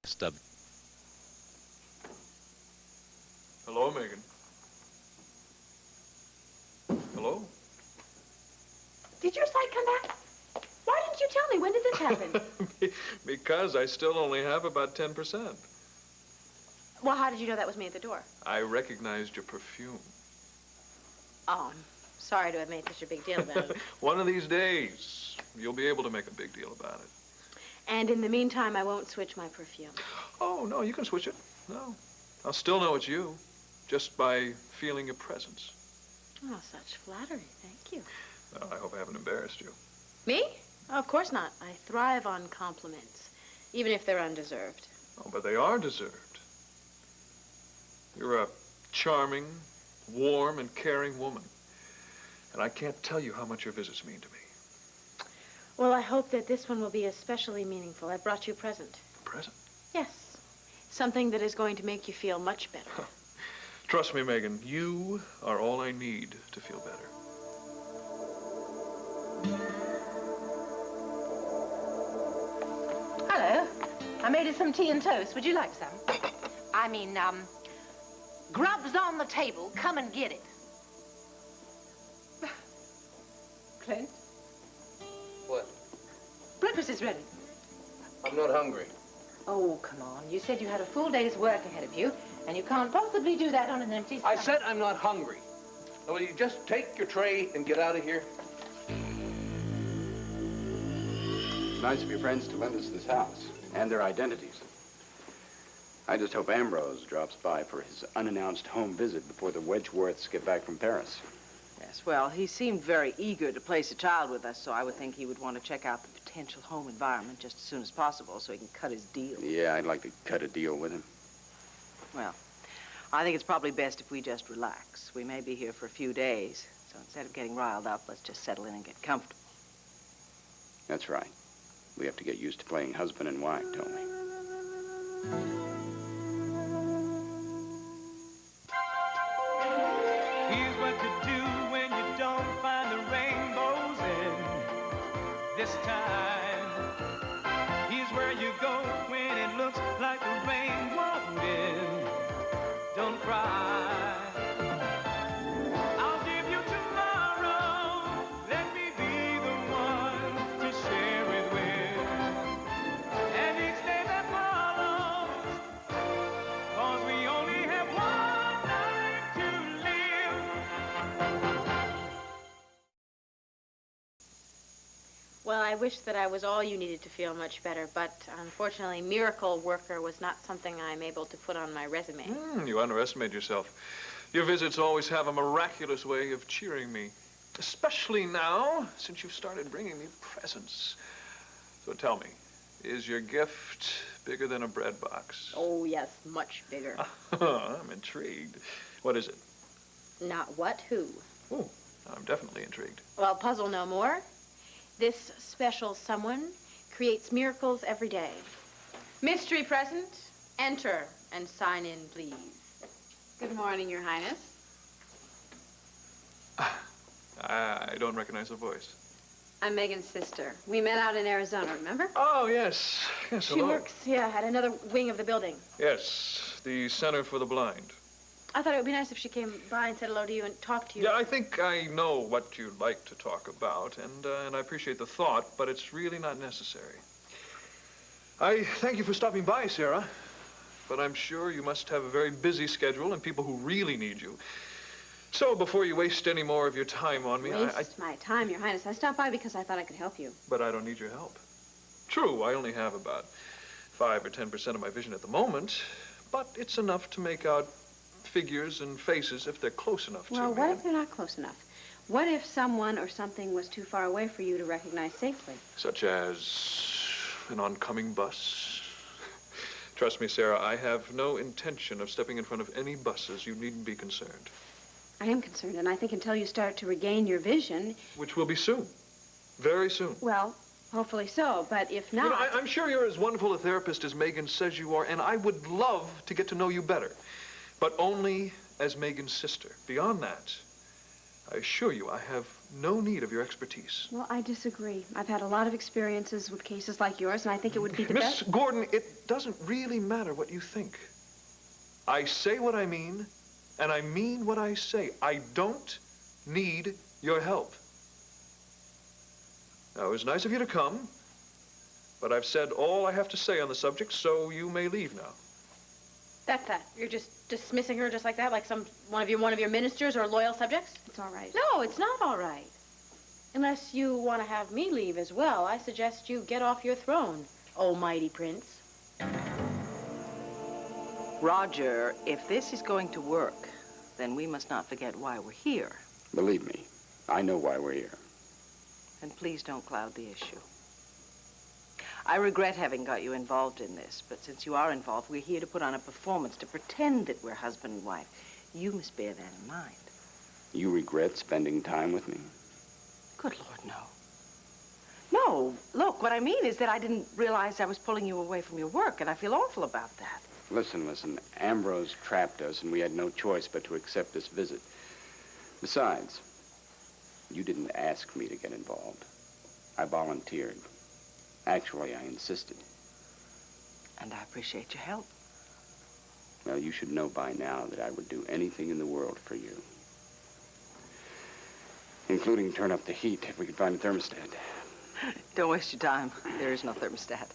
stub. Hello, Megan. Hello? Did your sight come back? Why didn't you tell me? When did this happen? Because I still only have about 10%. Well, how did you know that was me at the door? I recognized your perfume. Oh, I'm sorry to have made such a big deal about it. One of these days, you'll be able to make a big deal about it. And in the meantime, I won't switch my perfume. Oh, no, you can switch it. No. I'll still know it's you, just by feeling your presence. Oh, such flattery. Thank you. Well, I hope I haven't embarrassed you. Me? Oh, of course not. I thrive on compliments, even if they're undeserved. Oh, but they are deserved. You're a charming, warm, and caring woman. And I can't tell you how much your visits mean to me. Well, I hope that this one will be especially meaningful. I brought you a present. A present? Yes. Something that is going to make you feel much better. Trust me, Megan, you are all I need to feel better. Hello. I made you some tea and toast. Would you like some? I mean, grub's on the table. Come and get it. Clint? What? Breakfast is ready. I'm not hungry. Oh, come on. You said you had a full day's work ahead of you, and you can't possibly do that on an empty stomach. I said I'm not hungry. Now, will you just take your tray and get out of here? It's nice of your friends to lend us this house and their identities. I just hope Ambrose drops by for his unannounced home visit before the Wedgewoods get back from Paris. Yes, well, he seemed very eager to place a child with us, so I would think he would want to check out the potential home environment just as soon as possible so he can cut his deal. Yeah, I'd like to cut a deal with him. Well, I think it's probably best if we just relax. We may be here for a few days, so instead of getting riled up, let's just settle in and get comfortable. That's right. We have to get used to playing husband and wife, don't we? Here's what to do when you don't find the rainbows in this time. Here's where you go when it looks like the rain won't end. Don't cry. I'll give you tomorrow. Let me be the one to share it with. And each day that follows, 'cause we only have one life to live. Well, I wish that I was all you needed to feel much better, but unfortunately, miracle worker was not something I'm able to put on my resume. You underestimate yourself. Your visits always have a miraculous way of cheering me, especially now, since you've started bringing me presents. So tell me, is your gift bigger than a bread box? Oh, yes, much bigger. I'm intrigued. What is it? Not what, who? Oh, I'm definitely intrigued. Well, puzzle no more. This special someone creates miracles every day. Mystery present, enter and sign in, please. Good morning, Your Highness. I don't recognize the voice. I'm Megan's sister. We met out in Arizona, remember? Oh, yes. Yes, She hello. works, at another wing of the building. Yes, the Center for the Blind. I thought it would be nice if she came by and said hello to you and talked to you. Yeah, I think I know what you'd like to talk about, and I appreciate the thought, but it's really not necessary. I thank you for stopping by, Sarah, but I'm sure you must have a very busy schedule and people who really need you. So before you waste any more of your time on me, Waste my time, Your Highness. I stopped by because I thought I could help you. But I don't need your help. True, I only have about 5 or 10% of my vision at the moment, but it's enough to make out figures and faces if they're close enough to me. Well, what if they're not close enough? What if someone or something was too far away for you to recognize safely? Such as an oncoming bus. Trust me, Sarah, I have no intention of stepping in front of any buses. You needn't be concerned. I am concerned, and I think until you start to regain your vision... Which will be soon. Very soon. Well, hopefully so, but if not... You know, I'm sure you're as wonderful a therapist as Megan says you are, and I would love to get to know you better. But only as Megan's sister. Beyond that, I assure you, I have no need of your expertise. Well, I disagree. I've had a lot of experiences with cases like yours, and I think it would be the Miss best... Gordon, it doesn't really matter what you think. I say what I mean, and I mean what I say. I don't need your help. Now, it was nice of you to come, but I've said all I have to say on the subject, so you may leave now. That's that. You're just dismissing her just like that, like one of your ministers or loyal subjects? It's all right. No, it's not all right. Unless you want to have me leave as well, I suggest you get off your throne, almighty prince. Roger, if this is going to work, then we must not forget why we're here. Believe me, I know why we're here. And please don't cloud the issue. I regret having got you involved in this, but since you are involved, we're here to put on a performance, to pretend that we're husband and wife. You must bear that in mind. You regret spending time with me? Good Lord, no. No, look, what I mean is that I didn't realize I was pulling you away from your work, and I feel awful about that. Listen. Ambrose trapped us, and we had no choice but to accept this visit. Besides, you didn't ask me to get involved. I volunteered. Actually, I insisted. And I appreciate your help. Well, you should know by now that I would do anything in the world for you. Including turn up the heat if we could find a thermostat. Don't waste your time. There is no thermostat.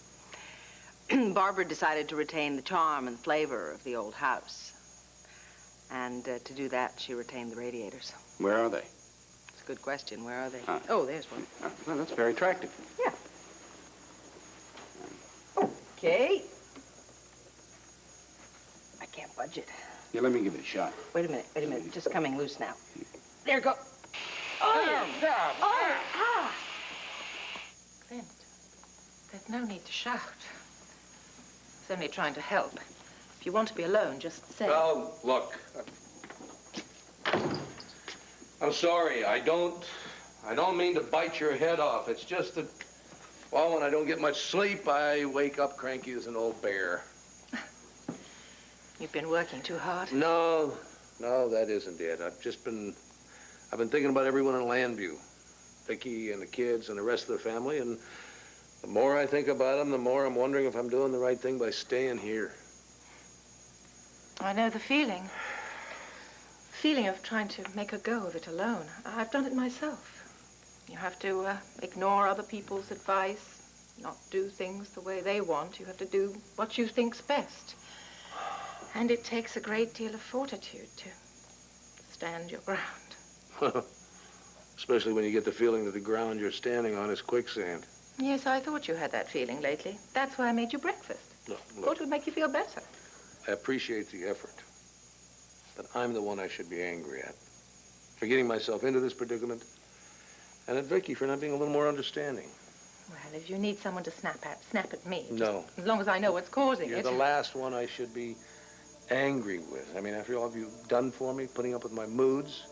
Barbara decided to retain the charm and flavor of the old house. And to do that, she retained the radiators. Where are they? It's a good question. Where are they? Oh, there's one. Well, that's very attractive. Yeah. Okay. I can't budge it. Yeah, let me give it a shot. Wait a minute. Just coming loose now. There you go. Oh, Clint, there's no need to shout. It's only trying to help. If you want to be alone, just say. Well, look. I'm sorry. I don't mean to bite your head off. It's just that, well, when I don't get much sleep, I wake up cranky as an old bear. You've been working too hard. No, that isn't it. I've been thinking about everyone in Llanview. Viki and the kids and the rest of the family, and the more I think about them, the more I'm wondering if I'm doing the right thing by staying here. I know the feeling. Feeling of trying to make a go of it alone. I've done it myself. You have to ignore other people's advice, not do things the way they want. You have to do what you think's best. And it takes a great deal of fortitude to stand your ground. Especially when you get the feeling that the ground you're standing on is quicksand. Yes, I thought you had that feeling lately. That's why I made you breakfast. Look, Thought it would make you feel better. I appreciate the effort, but I'm the one I should be angry at. For getting myself into this predicament, and at Viki for not being a little more understanding. Well, if you need someone to snap at me. No. Just as long as I know what's causing You're it. the last one I should be angry with. I mean, after all you've done for me, putting up with my moods,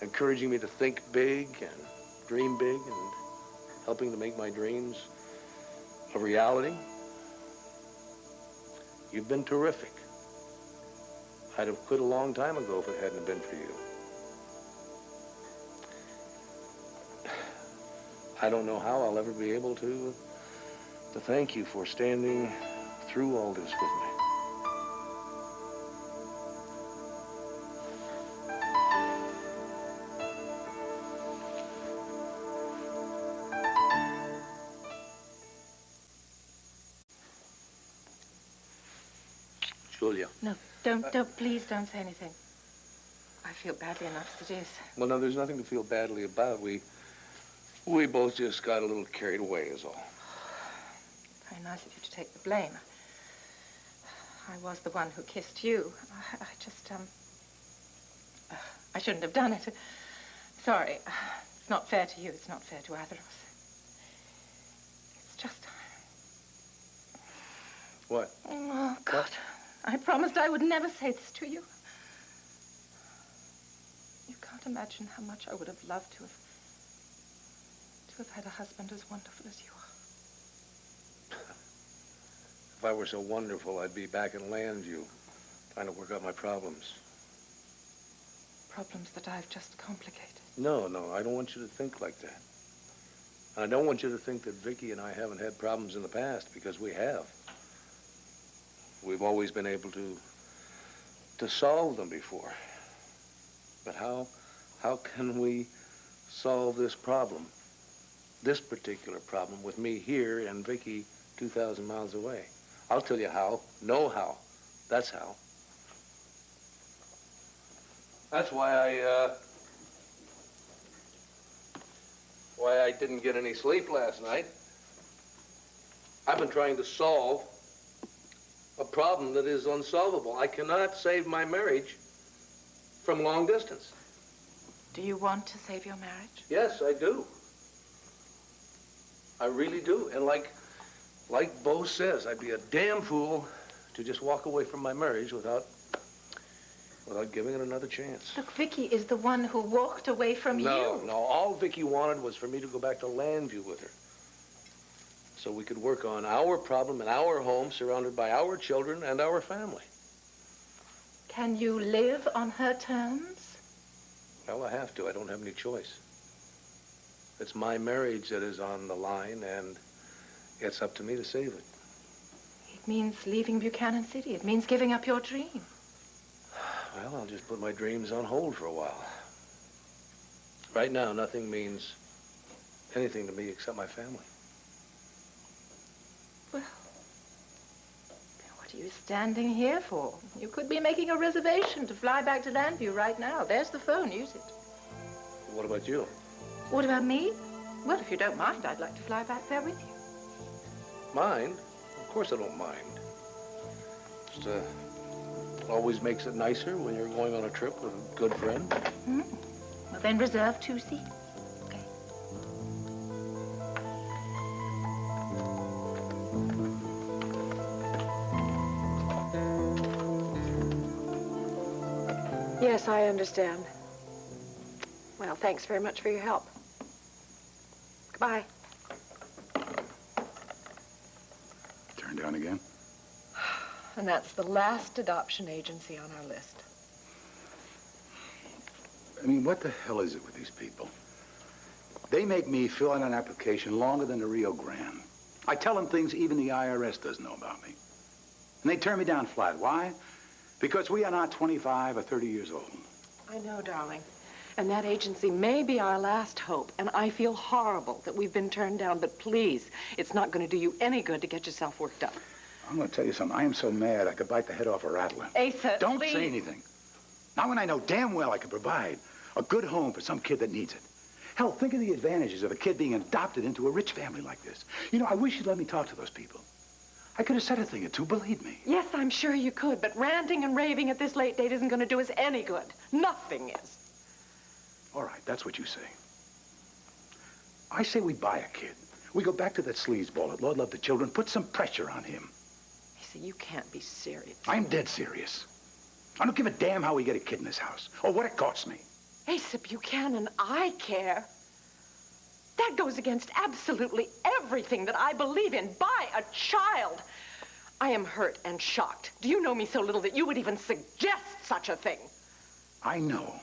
encouraging me to think big and dream big, and helping to make my dreams a reality. You've been terrific. I'd have quit a long time ago if it hadn't been for you. I don't know how I'll ever be able to thank you for standing through all this with me. Julia. No, please don't say anything. I feel badly enough as it is. Well, no, there's nothing to feel badly about. We both just got a little carried away is all. Very nice of you to take the blame. I was the one who kissed you. I just, I shouldn't have done it. Sorry. It's not fair to you. It's not fair to either of us. It's just... What? Oh, God. What? I promised I would never say this to you. You can't imagine how much I would have loved to have had a husband as wonderful as you are. If I were so wonderful, I'd be back in Llanview trying to work out my problems. problems that I've just complicated. No, I don't want you to think like that. I don't want you to think that Viki and I haven't had problems in the past, because we have. We've always been able to solve them before. But how can we solve this problem, this particular problem, with me here and Viki 2,000 miles away? I'll tell you how. Know how. That's how. That's why I didn't get any sleep last night. I've been trying to solve a problem that is unsolvable. I cannot save my marriage from long distance. Do you want to save your marriage? Yes, I do. I really do. And like Bo says, I'd be a damn fool to just walk away from my marriage without giving it another chance. Look, Viki is the one who walked away from you. No. All Viki wanted was for me to go back to Llanview with her, so we could work on our problem in our home, surrounded by our children and our family. Can you live on her terms? Well, I have to. I don't have any choice. It's my marriage that is on the line, and it's up to me to save it. It means leaving Buchanan City. It means giving up your dream. Well, I'll just put my dreams on hold for a while. Right now, nothing means anything to me except my family. Well, what are you standing here for? You could be making a reservation to fly back to Llanview right now. There's the phone. Use it. What about you? What about me? Well, if you don't mind, I'd like to fly back there with you. Mind? Of course I don't mind. Just, always makes it nicer when you're going on a trip with a good friend. Hmm? Well, then reserve 2 seats. Okay. Yes, I understand. Well, thanks very much for your help. Goodbye. Turned down again? And that's the last adoption agency on our list. I mean, what the hell is it with these people? They make me fill out an application longer than the Rio Grande. I tell them things even the IRS doesn't know about me. And they turn me down flat. Why? Because we are not 25 or 30 years old. I know, darling. And that agency may be our last hope. And I feel horrible that we've been turned down. But please, it's not going to do you any good to get yourself worked up. I'm going to tell you something. I am so mad I could bite the head off a rattler. Asa, Don't please. say anything. Not when I know damn well I could provide a good home for some kid that needs it. Hell, think of the advantages of a kid being adopted into a rich family like this. You know, I wish you'd let me talk to those people. I could have said a thing or two, believe me. Yes, I'm sure you could. But ranting and raving at this late date isn't going to do us any good. Nothing is. All right, that's what you say. I say we buy a kid. We go back to that sleazeball at Lord Love the Children, put some pressure on him. Asa, you can't be serious. I'm dead serious. I don't give a damn how we get a kid in this house or what it costs me. Asa Buchanan, I care. That goes against absolutely everything that I believe in. Buy a child. I am hurt and shocked. Do you know me so little that you would even suggest such a thing? I know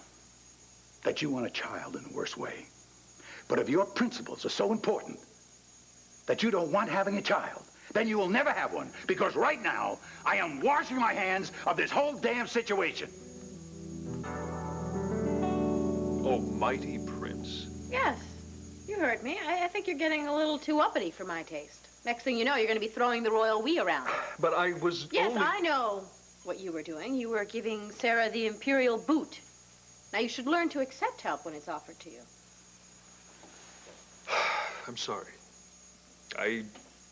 that you want a child in the worst way. But if your principles are so important that you don't want having a child, then you will never have one. Because right now, I am washing my hands of this whole damn situation. Oh, mighty prince. Yes, you heard me. I think you're getting a little too uppity for my taste. Next thing you know, you're going to be throwing the royal we around. But I was Yes, only... I know what you were doing. You were giving Sarah the imperial boot. Now, you should learn to accept help when it's offered to you. I'm sorry. I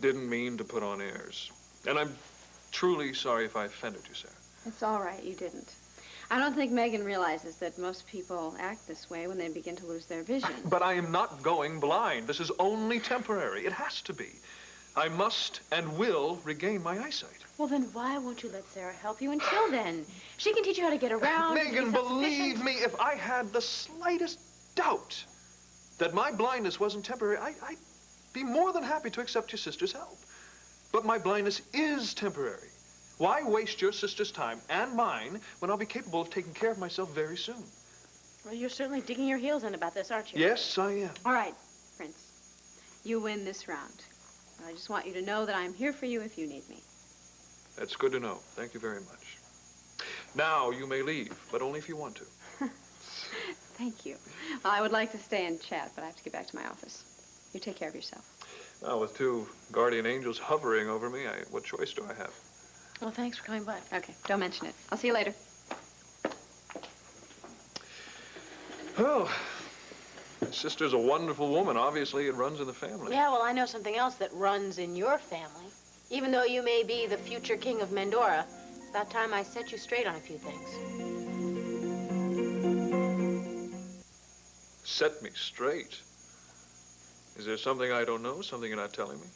didn't mean to put on airs. And I'm truly sorry if I offended you, Sarah. It's all right, you didn't. I don't think Megan realizes that most people act this way when they begin to lose their vision. But I am not going blind. This is only temporary. It has to be. I must and will regain my eyesight. Well, then why won't you let Sarah help you until then? She can teach you how to get around. Megan, believe me, if I had the slightest doubt that my blindness wasn't temporary, I'd be more than happy to accept your sister's help. But my blindness is temporary. Why waste your sister's time and mine when I'll be capable of taking care of myself very soon? Well, you're certainly digging your heels in about this, aren't you? Yes, I am. All right, Prince. You win this round. I just want you to know that I'm here for you if you need me. That's good to know. Thank you very much. Now you may leave, but only if you want to. Thank you. I would like to stay and chat, but I have to get back to my office. You take care of yourself. Now, with two guardian angels hovering over me, what choice do I have? Well, thanks for coming by. Okay, don't mention it. I'll see you later. Well, my sister's a wonderful woman. Obviously, it runs in the family. Yeah, well, I know something else that runs in your family. Even though you may be the future king of Mendora, it's about time I set you straight on a few things. Set me straight. Is there something I don't know, something you're not telling me?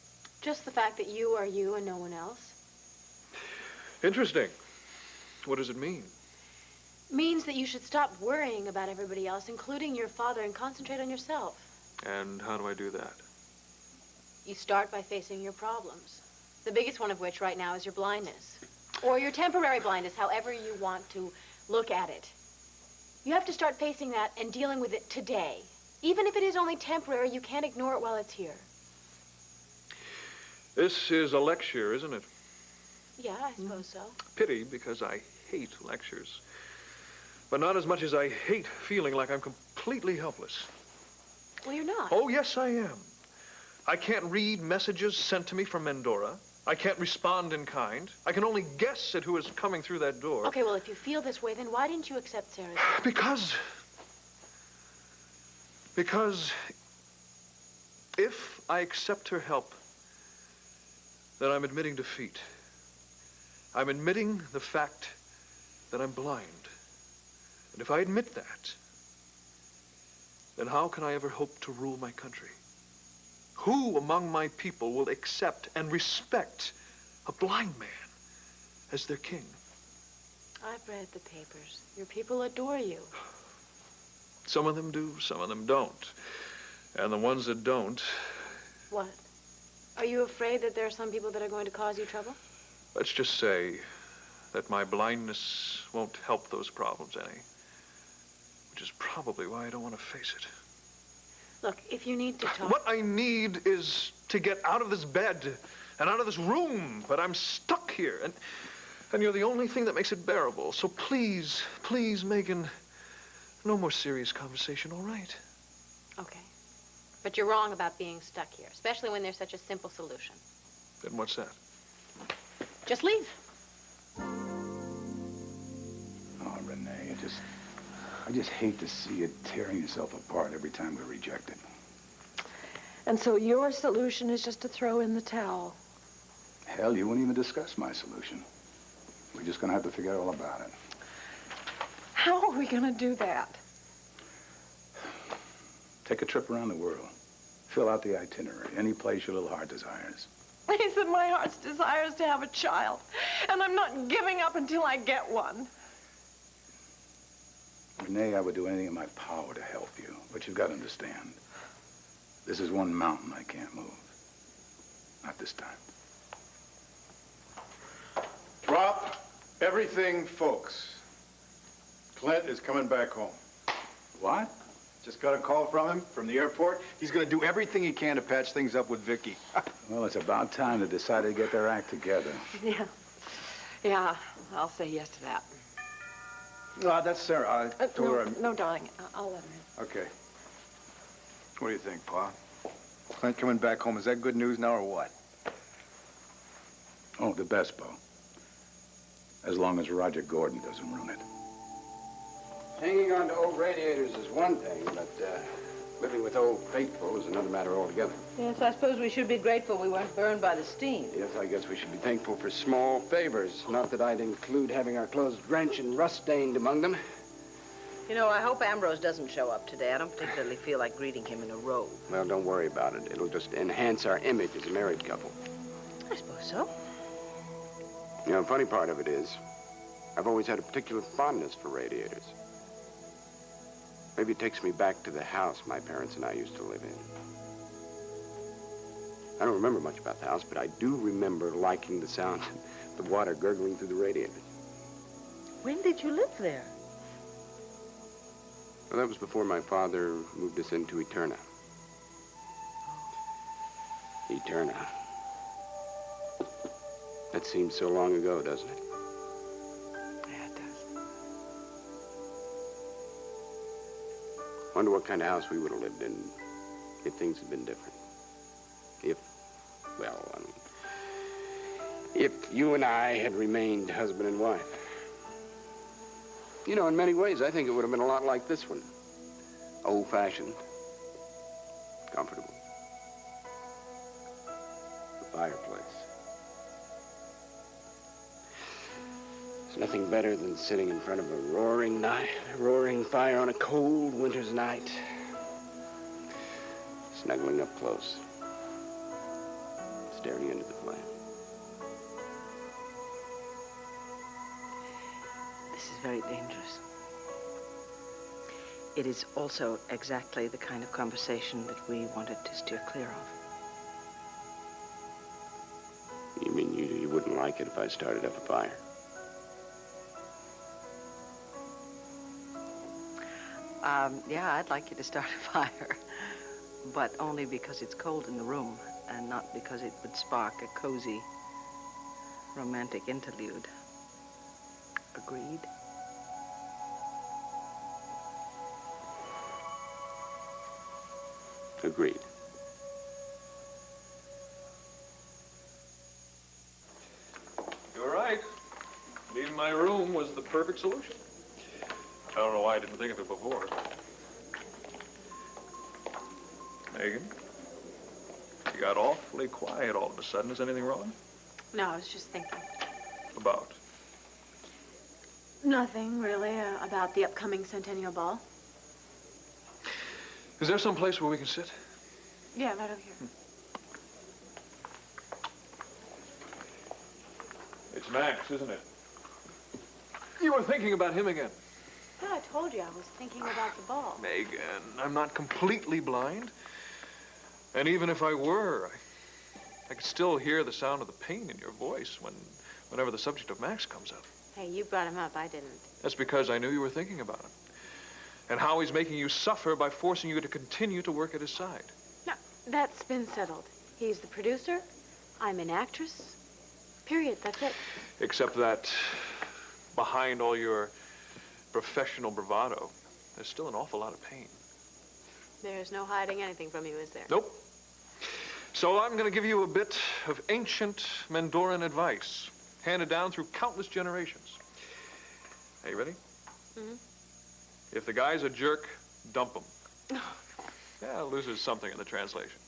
Just the fact that you are you and no one else. Interesting. What does it mean? Means that you should stop worrying about everybody else, including your father, and concentrate on yourself. And how do I do that? You start by facing your problems. The biggest one of which right now is your blindness. Or your temporary blindness, however you want to look at it. You have to start facing that and dealing with it today. Even if it is only temporary, you can't ignore it while it's here. This is a lecture, isn't it? Yeah, I suppose so. Pity, because I hate lectures. But not as much as I hate feeling like I'm completely helpless. Well, you're not. Oh, yes, I am. I can't read messages sent to me from Mendora. I can't respond in kind. I can only guess at who is coming through that door. Okay, well, if you feel this way, then why didn't you accept Sarah's? Because if I accept her help, then I'm admitting defeat. I'm admitting the fact that I'm blind. And if I admit that, then how can I ever hope to rule my country? Who among my people will accept and respect a blind man as their king? I've read the papers. Your people adore you. Some of them do, some of them don't. And the ones that don't... What? Are you afraid that there are some people that are going to cause you trouble? Let's just say that my blindness won't help those problems any. Which is probably why I don't want to face it. Look, if you need to talk... What I need is to get out of this bed and out of this room, but I'm stuck here. And you're the only thing that makes it bearable. So please, please, Megan, no more serious conversation, all right? Okay. But you're wrong about being stuck here, especially when there's such a simple solution. Then what's that? Just leave. Oh, Renee, I just hate to see you tearing yourself apart every time we're rejected. And so your solution is just to throw in the towel. Hell, you wouldn't even discuss my solution. We're just gonna have to figure out all about it. How are we gonna do that? Take a trip around the world. Fill out the itinerary, any place your little heart desires. He said my heart's desire is to have a child, and I'm not giving up until I get one. Renee, I would do anything in my power to help you, but you've got to understand. This is one mountain I can't move. Not this time. Drop everything, folks. Clint is coming back home. What? Just got a call from him, from the airport. He's going to do everything he can to patch things up with Viki. Well, it's about time they decided to get their act together. Yeah, I'll say yes to that. That's Sarah. I told her I'm... No, darling, I'll let her in. Okay. What do you think, Pa? Clint coming back home, is that good news now or what? Oh, the best, Bo. As long as Roger Gordon doesn't ruin it. Hanging on to old radiators is one thing, but living with old faithful is another matter altogether. Yes, I suppose we should be grateful we weren't burned by the steam. Yes, I guess we should be thankful for small favors. Not that I'd include having our clothes drenched and rust-stained among them. You know, I hope Ambrose doesn't show up today. I don't particularly feel like greeting him in a robe. Well, don't worry about it. It'll just enhance our image as a married couple. I suppose so. You know, the funny part of it is, I've always had a particular fondness for radiators. Maybe it takes me back to the house my parents and I used to live in. I don't remember much about the house, but I do remember liking the sound of the water gurgling through the radiators. When did you live there? Well, that was before my father moved us into Eterna. Eterna. That seems so long ago, doesn't it? Yeah, it does. Wonder what kind of house we would have lived in if things had been different. If you and I had remained husband and wife. You know, in many ways, I think it would have been a lot like this one. Old-fashioned, comfortable. The fireplace. There's nothing better than sitting in front of a roaring fire on a cold winter's night. Snuggling up close. Staring into the flame. This is very dangerous. It is also exactly the kind of conversation that we wanted to steer clear of. You mean you wouldn't like it if I started up a fire? Yeah, I'd like you to start a fire, but only because it's cold in the room and not because it would spark a cozy, romantic interlude. Agreed? Agreed. You're right. Leaving my room was the perfect solution. I don't know why I didn't think of it before. Megan, you got awfully quiet all of a sudden. Is anything wrong? No, I was just thinking. About? Nothing, really, about the upcoming Centennial Ball. Is there some place where we can sit? Yeah, right over here. It's Max, isn't it? You were thinking about him again. Yeah, I told you I was thinking about the ball. Megan, I'm not completely blind. And even if I were, I could still hear the sound of the pain in your voice whenever the subject of Max comes up. Hey, you brought him up. I didn't. That's because I knew you were thinking about him. And how he's making you suffer by forcing you to continue to work at his side. No, that's been settled. He's the producer. I'm an actress. Period. That's it. Except that behind all your professional bravado, there's still an awful lot of pain. There's no hiding anything from you, is there? Nope. So I'm going to give you a bit of ancient Mendoran advice, handed down through countless generations. Are you ready? Mm-hmm. If the guy's a jerk, dump him. Yeah, loses something in the translation.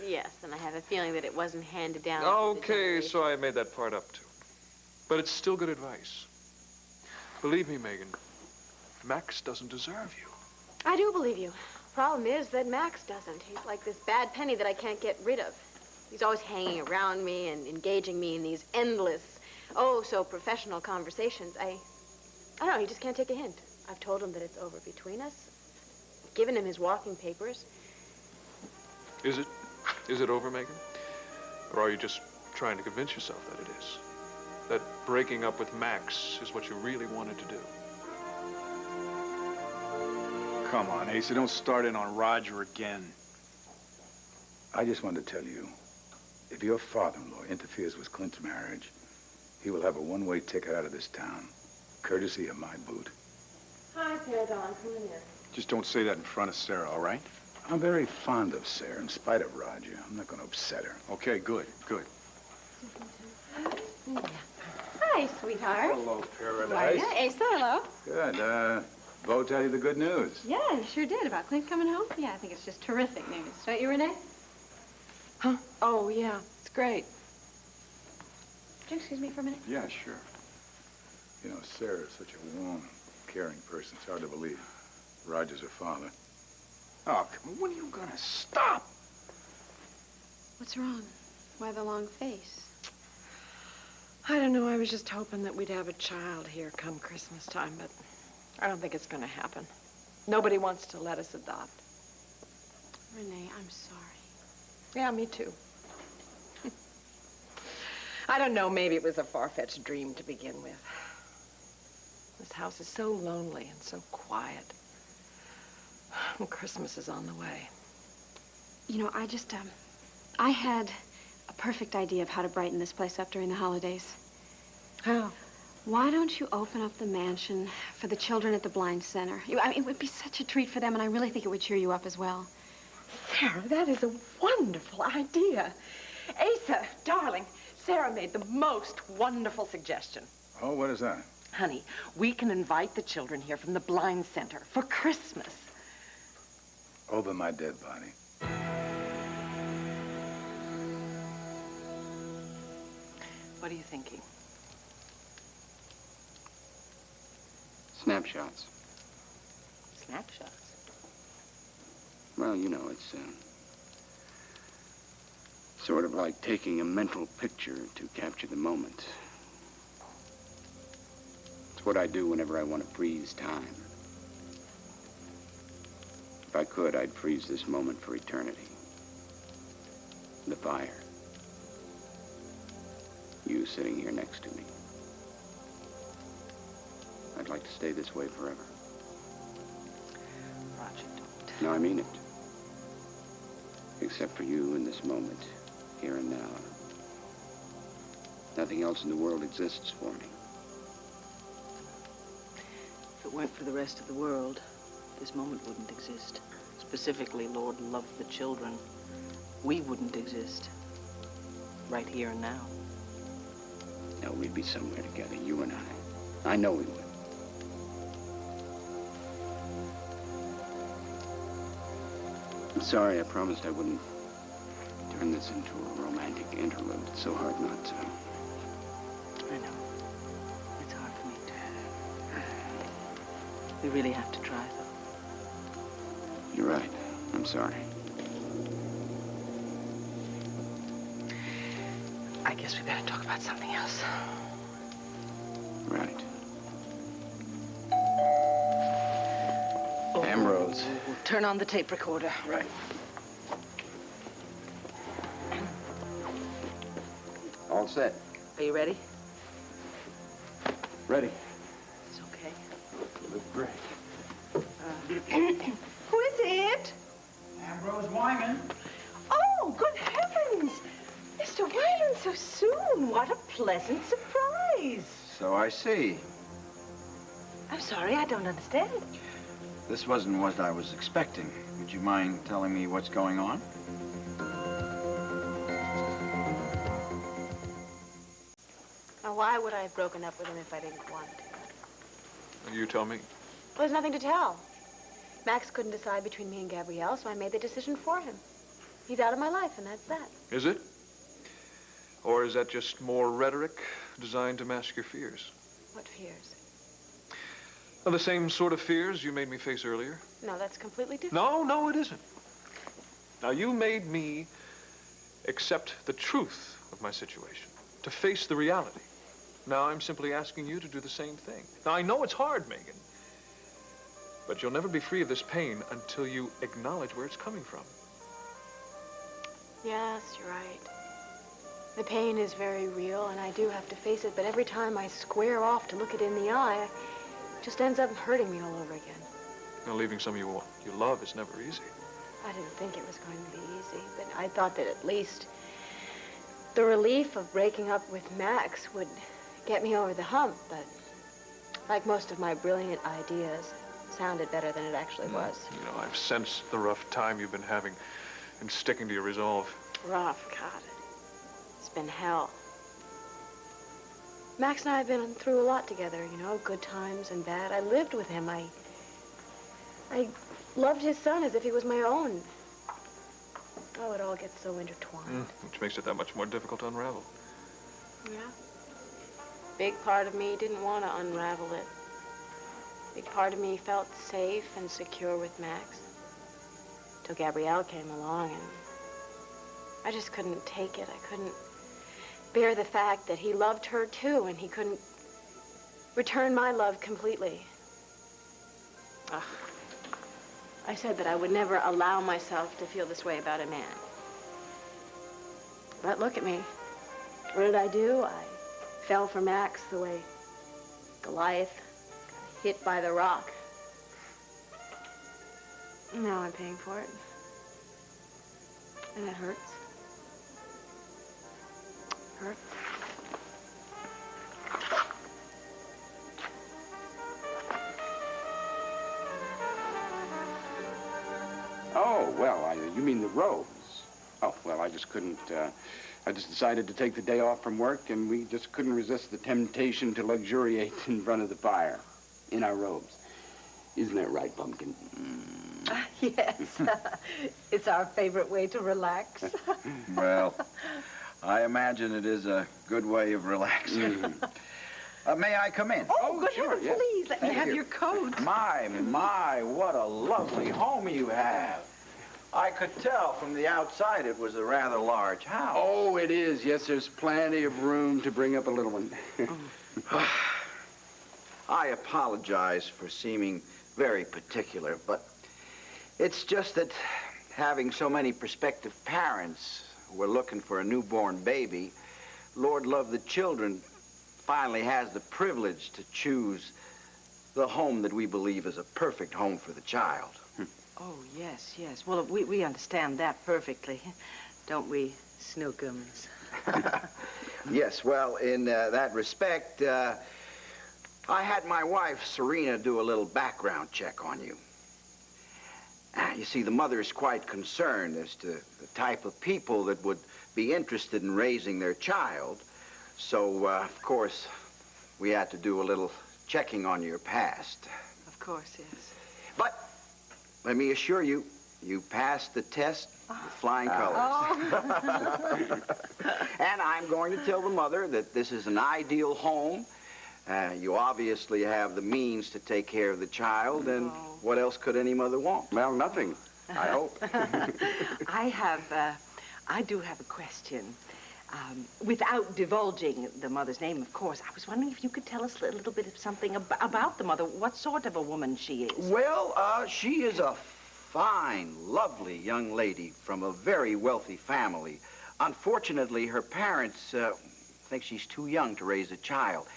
Yes, and I have a feeling that it wasn't handed down. Okay, so I made that part up too. But it's still good advice. Believe me, Megan, Max doesn't deserve you. I do believe you. Problem is that Max doesn't. He's like this bad penny that I can't get rid of. He's always hanging around me and engaging me in these endless, oh, so professional conversations. I don't know, he just can't take a hint. I've told him that it's over between us. I've given him his walking papers. Is it? Is it over, Megan? Or are you just trying to convince yourself that it is? That breaking up with Max is what you really wanted to do? Come on, Asa, don't start in on Roger again. I just wanted to tell you, if your father-in-law interferes with Clint's marriage, he will have a one-way ticket out of this town, courtesy of my boot. Hi, Sarah Dawn. Come in here. Just don't say that in front of Sarah, all right? I'm very fond of Sarah, in spite of Roger. I'm not going to upset her. Okay, good, good. Hi, sweetheart. Hello, How are you? Asa, hello. Good. Bo tell you the good news. Yeah, you sure did. About Clint coming home? Yeah, I think it's just terrific news. Don't you, Renee? Huh? Oh, yeah. It's great. Would you excuse me for a minute? Yeah, sure. You know, Sarah's such a warm, caring person. It's hard to believe. Roger's her father. Oh, come on, when are you gonna stop? What's wrong? Why the long face? I don't know. I was just hoping that we'd have a child here come Christmas time, but I don't think it's going to happen. Nobody wants to let us adopt. Renee, I'm sorry. Yeah, me too. I don't know. Maybe it was a far-fetched dream to begin with. This house is so lonely and so quiet. Christmas is on the way. You know, I had a perfect idea of how to brighten this place up during the holidays. How? Why don't you open up the mansion for the children at the Blind Center? I mean, it would be such a treat for them, and I really think it would cheer you up as well. Sarah, that is a wonderful idea. Asa, darling, Sarah made the most wonderful suggestion. Oh, what is that? Honey, we can invite the children here from the Blind Center for Christmas. Over my dead body. What are you thinking? Snapshots. Snapshots? Well, you know, it's sort of like taking a mental picture to capture the moment. It's what I do whenever I want to freeze time. If I could, I'd freeze this moment for eternity. The fire. You sitting here next to me. I'd like to stay this way forever. Roger, don't. No, I mean it. Except for you in this moment, here and now. Nothing else in the world exists for me. If it weren't for the rest of the world, this moment wouldn't exist. Specifically, Lord love the children. We wouldn't exist. Right here and now. No, we'd be somewhere together, you and I. I know we would. I'm sorry, I promised I wouldn't turn this into a romantic interlude. It's so hard not to. I know. It's hard for me too. We really have to try, though. You're right. I'm sorry. I guess we better talk about something else. Right. Ambrose. We'll turn on the tape recorder. Right. All set. Are you ready? Ready. It's okay. You look great. Who is it? Ambrose Wyman. Oh, good heavens! Mr. Wyman, so soon. What a pleasant surprise. So I see. I'm sorry, I don't understand. This wasn't what I was expecting. Would you mind telling me what's going on? Now, why would I have broken up with him if I didn't want to? You tell me. Well, there's nothing to tell. Max couldn't decide between me and Gabrielle, so I made the decision for him. He's out of my life, and that's that. Is it? Or is that just more rhetoric designed to mask your fears? What fears? Well, the same sort of fears you made me face earlier. No, that's completely different. No, it isn't. Now, you made me accept the truth of my situation, to face the reality. Now, I'm simply asking you to do the same thing. Now, I know it's hard, Megan, but you'll never be free of this pain until you acknowledge where it's coming from. Yes, you're right. The pain is very real, and I do have to face it, but every time I square off to look it in the eye, it just ends up hurting me all over again. Now, leaving someone you love is never easy. I didn't think it was going to be easy, but I thought that at least the relief of breaking up with Max would get me over the hump, but like most of my brilliant ideas, it sounded better than it actually was. You know, I've sensed the rough time you've been having and sticking to your resolve. Rough, God. It's been hell. Max and I have been through a lot together, you know, good times and bad. I lived with him. I loved his son as if he was my own. Oh, it all gets so intertwined. Which makes it that much more difficult to unravel. Yeah. Big part of me didn't want to unravel it. Big part of me felt safe and secure with Max. Till Gabrielle came along, and I just couldn't take it. I couldn't bear the fact that he loved her too, and he couldn't return my love completely. Ugh. I said that I would never allow myself to feel this way about a man. But look at me. What did I do? I fell for Max the way Goliath got hit by the rock. No, I'm paying for it. And it hurts. Hurts. Oh, well, you mean the robes. Oh, well, I just couldn't, I just decided to take the day off from work, and we just couldn't resist the temptation to luxuriate in front of the fire in our robes. Isn't that right, Pumpkin? Yes. It's our favorite way to relax. Well, I imagine it is a good way of relaxing. May I come in? Oh, good sure, heavens, yes. please, let me Thank have you. your coat. My, what a lovely home you have. I could tell from the outside it was a rather large house. Oh, it is. Yes, there's plenty of room to bring up a little one. I apologize for seeming very particular, but it's just that having so many prospective parents who are looking for a newborn baby, Lord Love the Children finally has the privilege to choose the home that we believe is a perfect home for the child. Oh, yes, yes. Well, we understand that perfectly. Don't we, Snookums? Yes, well, in that respect, I had my wife, Serena, do a little background check on you. You see, the mother is quite concerned as to the type of people that would be interested in raising their child. So, of course, we had to do a little checking on your past. Of course, yes. But let me assure you, you passed the test with flying colors. Oh. And I'm going to tell the mother that this is an ideal home. You obviously have the means to take care of the child, and what else could any mother want? Well, nothing, I hope. I do have a question. Without divulging the mother's name, of course, I was wondering if you could tell us a little bit of something about the mother, what sort of a woman she is. Well, she is a fine, lovely young lady from a very wealthy family. Unfortunately, her parents think she's too young to raise a child,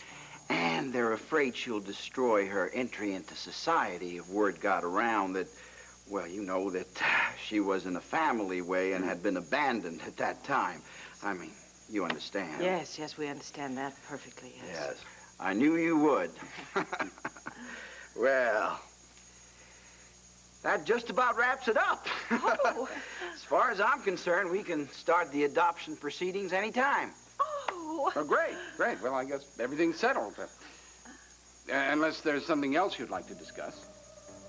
and they're afraid she'll destroy her entry into society if word got around that, well, you know, that she was in a family way and had been abandoned at that time. I mean, you understand. Yes, yes, we understand that perfectly, yes. Yes, I knew you would. Well, that just about wraps it up. Oh. As far as I'm concerned, we can start the adoption proceedings anytime. Oh. Oh, great, great. Well, I guess everything's settled. Unless there's something else you'd like to discuss.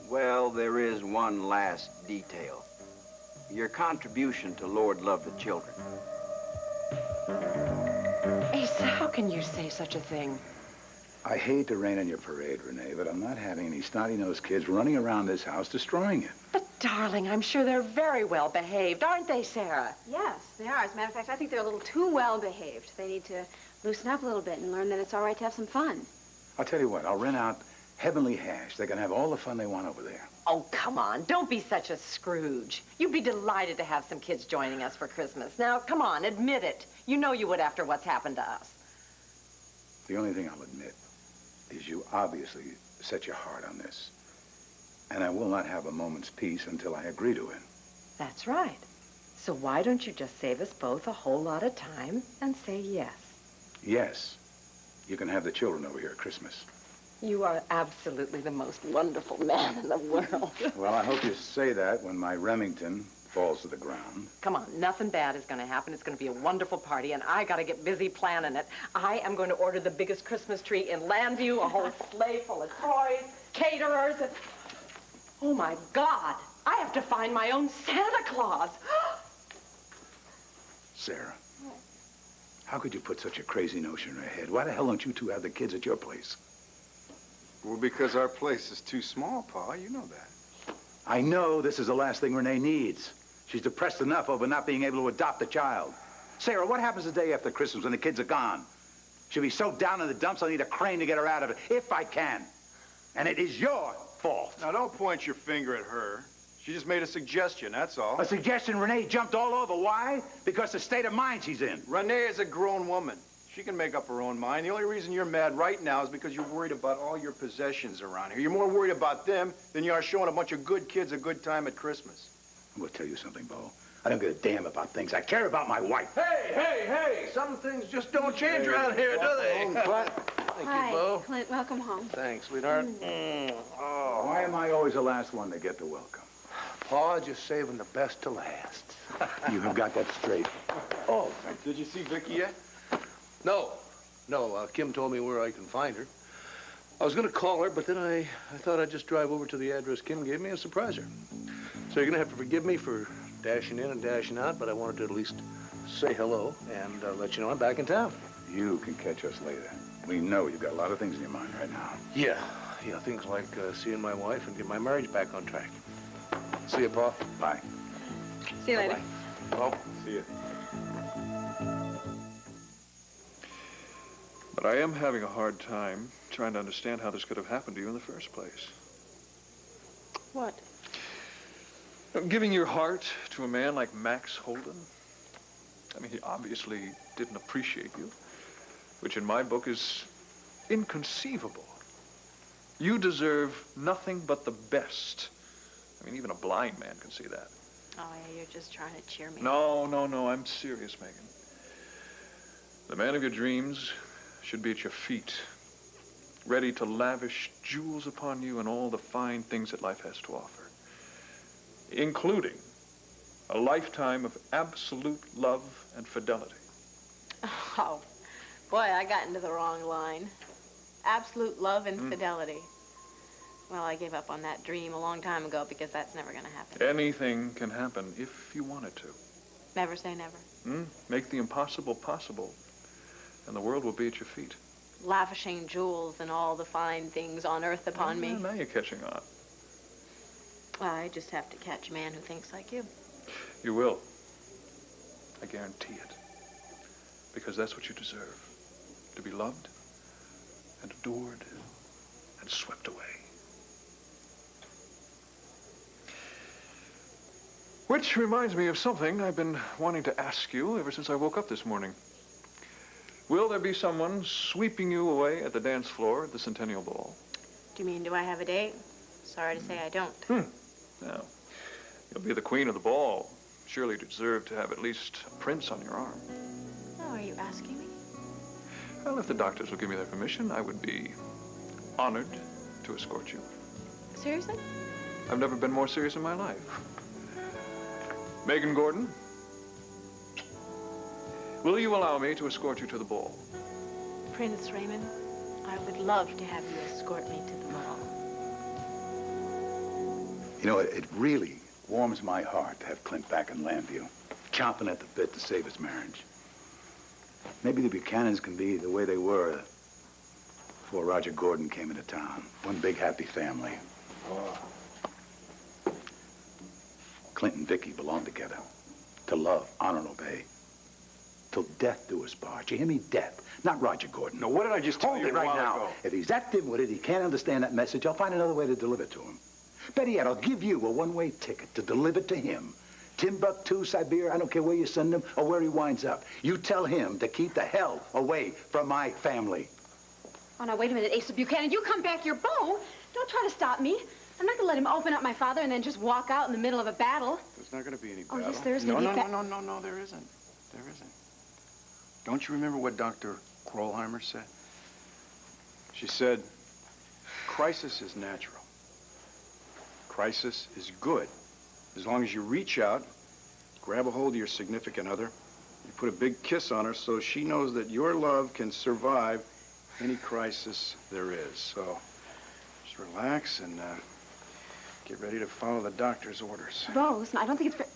Well, there is one last detail. Your contribution to Lord Love the Children. Asa, how can you say such a thing? I hate to rain on your parade, Renee, but I'm not having any snotty-nosed kids running around this house destroying it. But, darling, I'm sure they're very well behaved, aren't they, Sarah? Yes, they are. As a matter of fact, I think they're a little too well behaved. They need to loosen up a little bit and learn that it's all right to have some fun. I'll tell you what, I'll rent out Heavenly Hash. They can have all the fun they want over there. Oh, come on. Don't be such a Scrooge. You'd be delighted to have some kids joining us for Christmas. Now, come on, admit it. You know you would after what's happened to us. The only thing I'll admit is you obviously set your heart on this. And I will not have a moment's peace until I agree to it. That's right. So why don't you just save us both a whole lot of time and say yes? Yes, you can have the children over here at Christmas. You are absolutely the most wonderful man in the world. Well, I hope you say that when my Remington falls to the ground. Come on, nothing bad is going to happen. It's going to be a wonderful party, and I got to get busy planning it. I am going to order the biggest Christmas tree in Llanview, a whole sleigh full of toys, caterers, and... Oh, my God! I have to find my own Santa Claus! Sarah, how could you put such a crazy notion in her head? Why the hell don't you two have the kids at your place? Well, because our place is too small, Pa. You know that. I know this is the last thing Renee needs. She's depressed enough over not being able to adopt a child. Sarah, what happens the day after Christmas when the kids are gone? She'll be so down in the dumps, I'll need a crane to get her out of it, if I can. And it is your fault. Now, don't point your finger at her. She just made a suggestion, that's all. A suggestion Renee jumped all over. Why? Because the state of mind she's in. Renee is a grown woman. She can make up her own mind. The only reason you're mad right now is because you're worried about all your possessions around here. You're more worried about them than you are showing a bunch of good kids a good time at Christmas. I'm gonna tell you something, Bo. I don't give a damn about things. I care about my wife. Hey! Some things just don't change around here, do they? Thank Hi, you, Bo. Clint. Welcome home. Thanks, sweetheart. Oh, why am I always the last one to get the welcome? Pa, just saving the best to last. You have got that straight. Oh, did you see Viki yet? No. Kim told me where I can find her. I was going to call her, but then I thought I'd just drive over to the address Kim gave me and surprise her. So you're going to have to forgive me for dashing in and dashing out, but I wanted to at least say hello and let you know I'm back in town. You can catch us later. We know you've got a lot of things in your mind right now. Yeah, things like seeing my wife and get my marriage back on track. See you, Pa. Bye. See you later. Bye-bye. Oh, See you. But I am having a hard time trying to understand how this could have happened to you in the first place. What? Giving your heart to a man like Max Holden? I mean, he obviously didn't appreciate you, which in my book is inconceivable. You deserve nothing but the best. I mean, even a blind man can see that. Oh, yeah, you're just trying to cheer me. No, I'm serious, Megan. The man of your dreams should be at your feet, ready to lavish jewels upon you and all the fine things that life has to offer, including a lifetime of absolute love and fidelity. Oh, boy, I got into the wrong line. Absolute love and fidelity. Well, I gave up on that dream a long time ago because that's never going to happen. Anything can happen if you want it to. Never say never. Make the impossible possible, and the world will be at your feet. Lavishing jewels and all the fine things on earth upon me. Now you're catching on. Well, I just have to catch a man who thinks like you. You will. I guarantee it. Because that's what you deserve. To be loved and adored and swept away. Which reminds me of something I've been wanting to ask you ever since I woke up this morning. Will there be someone sweeping you away at the dance floor at the Centennial Ball? Do you mean, do I have a date? Sorry to say I don't. No. You'll be the queen of the ball. Surely you deserve to have at least a prince on your arm. Oh, are you asking me? Well, if the doctors will give me their permission, I would be honored to escort you. Seriously? I've never been more serious in my life. Megan Gordon, will you allow me to escort you to the ball? Prince Raymond, I would love to have you escort me to the ball. You know, it really warms my heart to have Clint back in Llanview, chomping at the bit to save his marriage. Maybe the Buchanans can be the way they were before Roger Gordon came into town. One big happy family. Clint and Viki belong together. To love, honor, and obey. Till death do us part. You hear me? Death. Not Roger Gordon. No, what did I just tell you Hold it right a while now. ago? If he's that dim-witted, he can't understand that message, I'll find another way to deliver it to him. Better yet, I'll give you a one-way ticket to deliver to him. Timbuktu, Siberia, I don't care where you send him or where he winds up. You tell him to keep the hell away from my family. Oh, now, wait a minute, Asa Buchanan. You come back your bow. Don't try to stop me. I'm not going to let him open up my father and then just walk out in the middle of a battle. There's not going to be any Oh, battle. yes, there is No, gonna be no, there isn't. There isn't. Don't you remember what Dr. Krollheimer said? She said, crisis is natural. Crisis is good. As long as you reach out, grab a hold of your significant other, you put a big kiss on her so she knows that your love can survive any crisis there is. So just relax and get ready to follow the doctor's orders. Bo, listen, I don't think it's fair.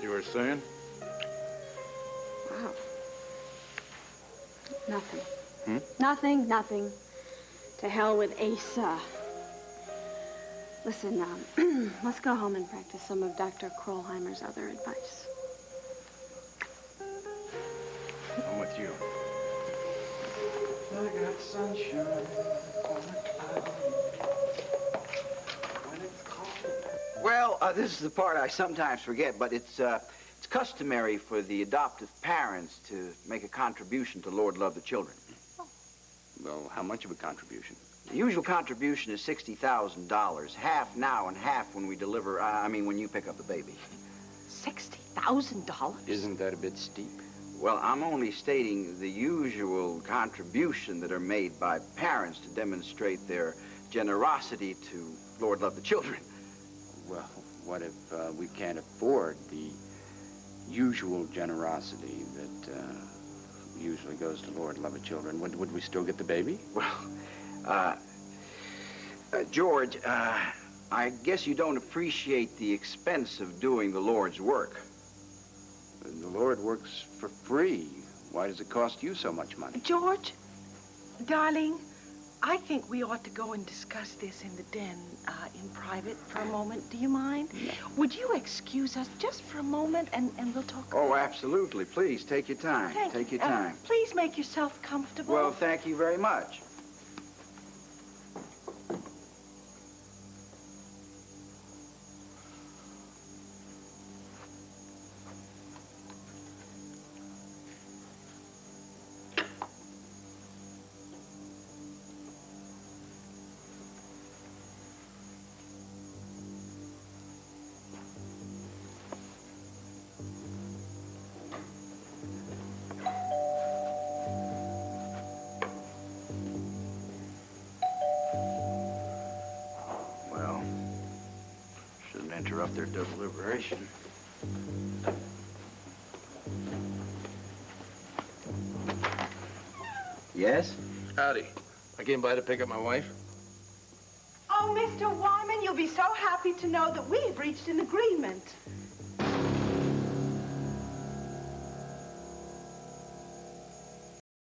You were saying? Wow. Nothing. Nothing. To hell with Asa. Listen, let's go home and practice some of Dr. Krollheimer's other advice. I'm with you. I got sunshine on a cloud. Well, this is the part I sometimes forget, but it's customary for the adoptive parents to make a contribution to Lord Love the Children. Well, how much of a contribution? The usual contribution is $60,000, half now and half when we deliver, when you pick up the baby. $60,000? Isn't that a bit steep? Well, I'm only stating the usual contribution that are made by parents to demonstrate their generosity to Lord Love the Children. Well, what if we can't afford the usual generosity that usually goes to Lord Love the Children? Would we still get the baby? Well, George, I guess you don't appreciate the expense of doing the Lord's work. The Lord works for free. Why does it cost you so much money? George, darling, I think we ought to go and discuss this in the den in private for a moment. Do you mind? No. Would you excuse us just for a moment and we'll talk about it? Oh, absolutely. Please, take your time. Take your time. Please make yourself comfortable. Well, thank you very much. Interrupt their deliberation. Yes? Howdy. I came by to pick up my wife. Oh, Mr. Wyman, you'll be so happy to know that we've reached an agreement.